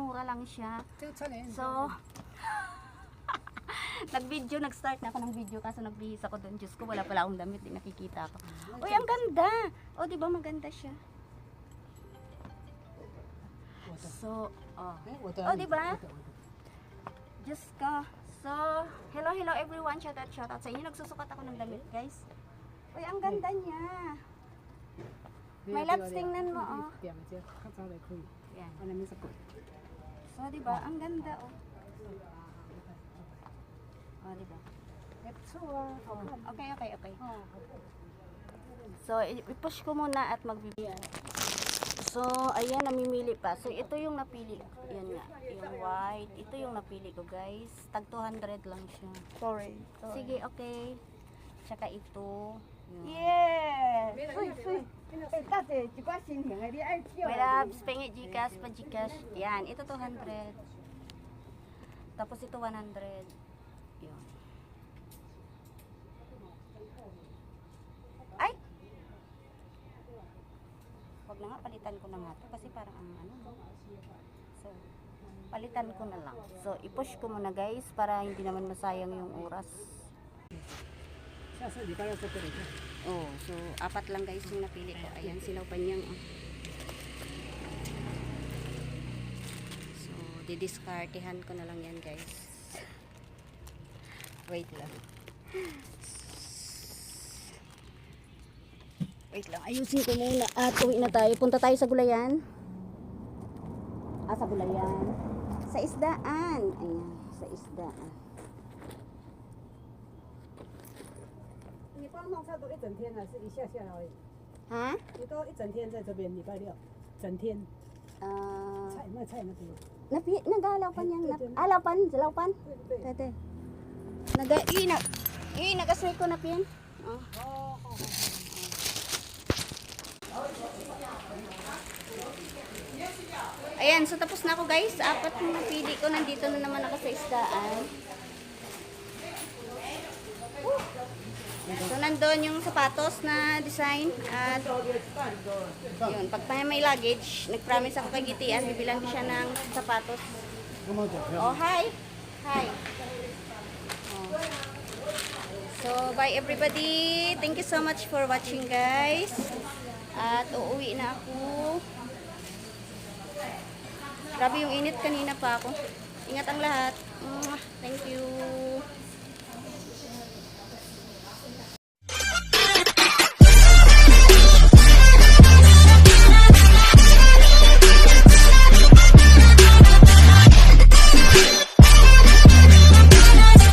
mura lang siya. So, nag-start na ako ng video kaso nagbihis ako doon. Diyos ko, wala pala akong damit, di nakikita ako. Uy, ang ganda! O, di ba maganda siya? So, oh, di ba? Diyos ko. So, hello everyone. Shout out sa inyo. Nagsusukat ako ng damit, guys. Uy, ang ganda niya. May labs, tingnan mo, oh. Yan. So, di ba? Ang ganda, oh. Oh, di ba? Okay. So, i-push ko muna at magbibigyan. So, ayan, namimili pa. So, ito yung napili ko. Yan nga, yung white. Ito yung napili ko, guys. Tag 200 lang siya. Sorry. Sige, okay. Tsaka ito. Yeah! May labs, pengi, Gcash, pa Gcash. Yan, ito 200. Tapos ito 100. Yun. Ay! Wag na nga, palitan ko na nga to kasi parang ang ano. So, palitan ko na lang. So, i-push ko muna guys para hindi naman masayang yung oras. Oh, so apat lang guys yung napili ko. Ayan, silaw pa niyang. So, didiskartehan ko na lang yan guys. Wait lang. Ayusin ko muna. At uwi na tayo. Punta tayo sa gulayan. Sa gulayan. Sa isdaan. Ayan, sa isdaan. Ha? 你都一整天在这边，礼拜六，整天。菜卖菜那边。 Nag-alapan yan. Alapan.对。 Tete. Nagasay ko na piyan. Oh. Ayan, so tapos na ako guys. Apat yung napili ko. Nandito na naman ako sa isdaan. So nandun yung sapatos na design. At yun, pag may luggage, nag-promise ako kay Gitian, bibilang ko siya ng sapatos. Oh, hi! Hi! Oh. So, bye everybody! Thank you so much for watching guys. At uuwi na ako. Grabe yung init, kanina pa ako. Ingat ang lahat. Thank you.